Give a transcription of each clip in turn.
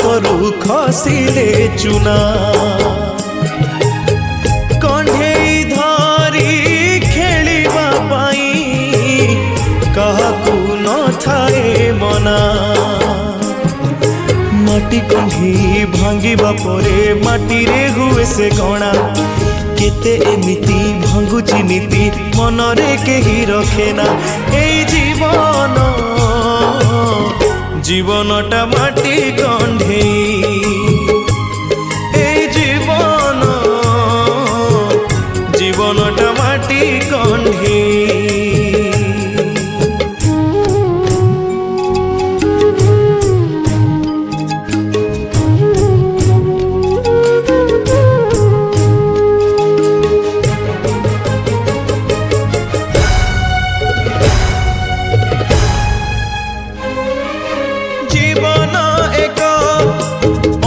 हाथरू खसिले चुना कंढेई धरी खेलिबा पाई काहाकू न थाए मना माटी कंढी भांगिबा परे माटी रे हुए से गणा केते एमिति भांगुची नीति मनरे केही रखेना ए जीवन जीवनटा माटी कंढेई ए जीवन जीवनटा माटी कंढेई जीवन एक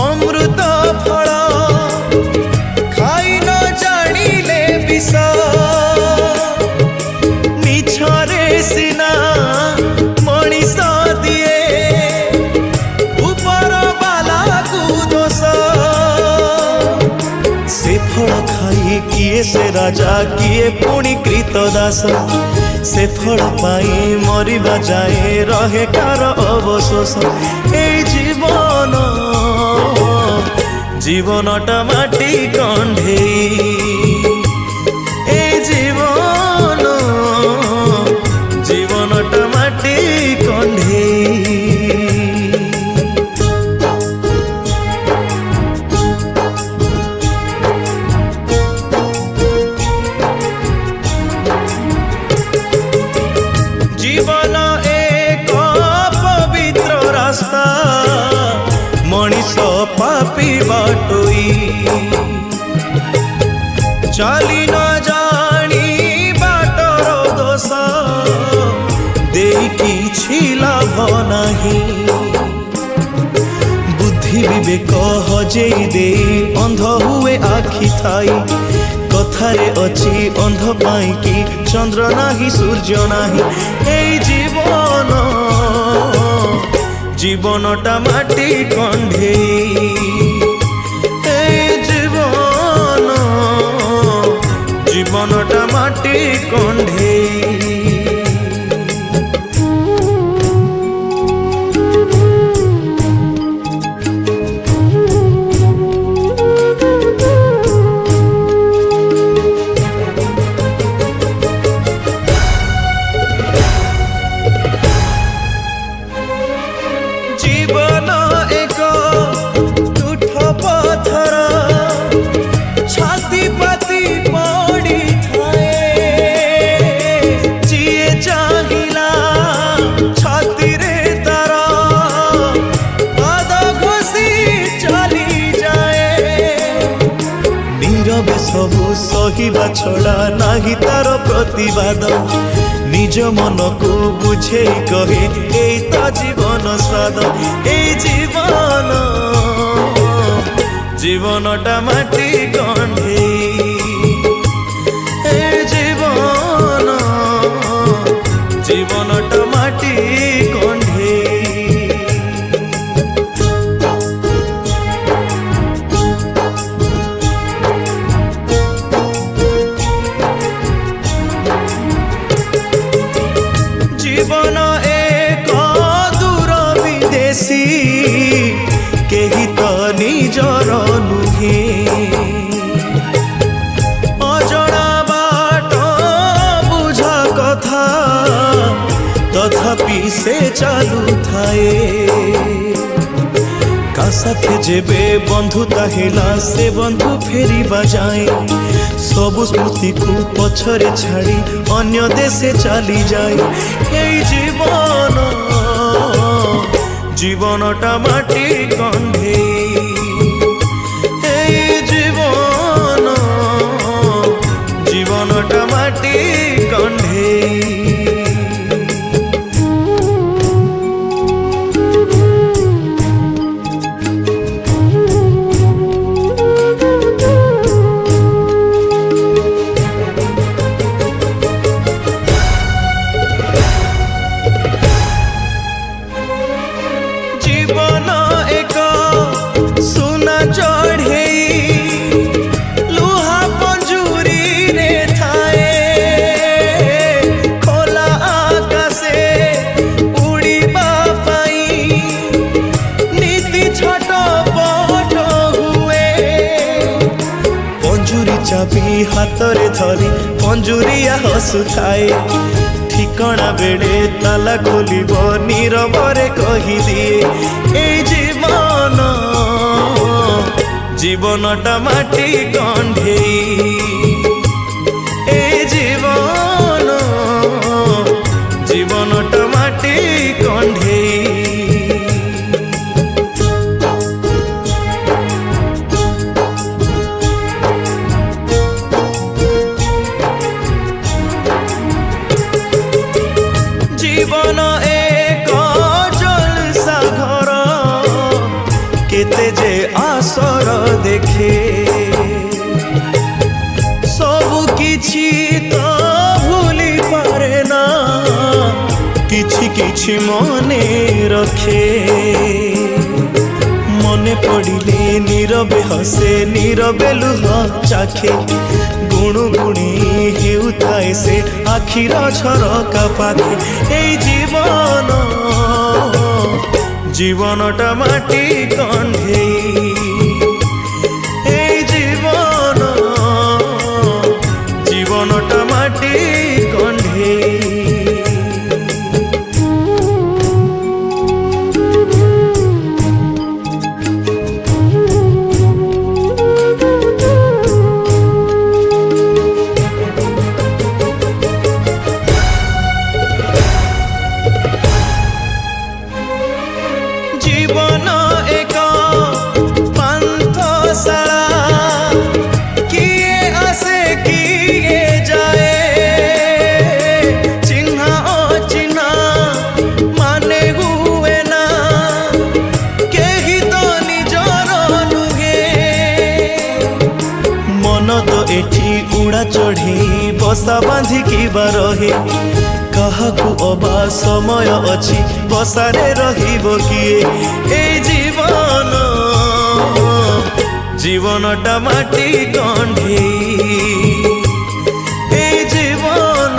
अमृत फल खाई न जानिले विष मिछरे सिना मनीष दिए ऊपर बाला को दोष से फल खाई किए से राजा किए पुणी कृत दास से फल पाई मरिबा जाए रहे कार अवशोष ए जीवन जीवनटा माटी कंढेई ए जीवन जीवनटा माटी कंढेई जीवन एक पवित्र रास्ता मनीष पापी बाटोई चली न जानी बाटर दोष देई किछि लाभ नाही बुद्धि विवेक हजेई दे अंध हुए आखि थाई कथारे अछि अंध पाई कि चंद्र नाही सूर्य नाही ए जीवन जीवनटा माटी कंढेई ए जीवन जीवनटा माटी कंढेई जीवन एक तुठ पत्थर छाती पाती पड़ी थाए जिए चाहिला छाती रे तार पाद घोषी चली जाए नीरवे सबु सहिबा छड़ा नाही तार प्रतिवाद निज मन को बुझे कहे एता जीवन स्वाद ए जीवन जीवनटा माटी कंढेई ए जीवन जीवनटा माटी कंढेई जीवन एक दूर विदेशी केही तो निजर नुहे अजणा बाट बुझ कथा तथापि से चालू थाए का साथे जेबे बंधुता हेला से बंधु फेरी बजाए सबु स्मृति को पछरे छाड़ी अन्य देशे चली जाए ए जीवन जीवनटा माटी कंढेई ए जीवन जीवनटा माटी कंढेई जीवन एक ହାତରେ ଧରି ପଞ୍ଜୁରିଆ ହସୁଥାଏ। ଠିକଣା ବେଳେ ତାଲା ଖୋଲିବ ନୀରବରେ କହିଦିଏ ଏଇ ଜୀବନ ଜୀବନଟା ମାଟି କଣ୍ଢେଇ। ଏଇ ଜୀବନ ଜୀବନଟା ମାଟି କଣ୍ଢେଇ। জীবন এক জলসা ঘর কেতে যে আসর দেখে সবু কিছু তো ভুলি পারে না কিছু কিছু মনে রখে। মনে পড়িলে নীরবে হসে নীরবে লুহ চাখে গুণু গুণি হেউথায় সে আখির ঝরকা পাখে। এই জীবন জীবনটা মাটি কণ্ঢেই। এই জীবন জীবনটা মাটি কণ্ঢেই। জীবন এক পান্থশালা কিয়ে আসে কিয়ে যায় চিহ্না অচিহ্না মানে হুয়ে না কেহি তো নিজর নুহে। মন তো এঠি উড়া চढ़ी বসা বাঁধিকি বা রহে কাহাকু অবা সময় অছি বসারে রহিব কিয়ে। এই জীবন জীবনটা মাটি কণ্ঢেই। এই জীবন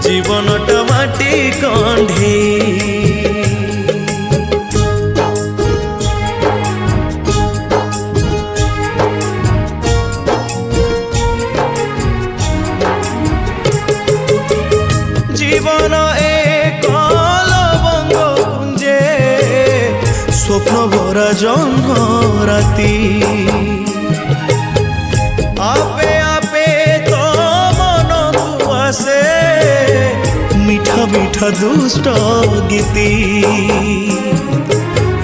জীবনটা মাটি কণ্ঢেই। জীবন এক লবঙ্গ কুঞ্জে স্বপ্ন ভরা জহ্ন রাতি আপে আপে তো মনকু আসে মিঠা মিঠা দুষ্ট গীতি।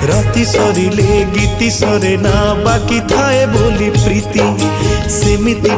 রাতি সরিলে গীতি সরে না বাকি থায়ে বলি প্রীতি সেমিতি।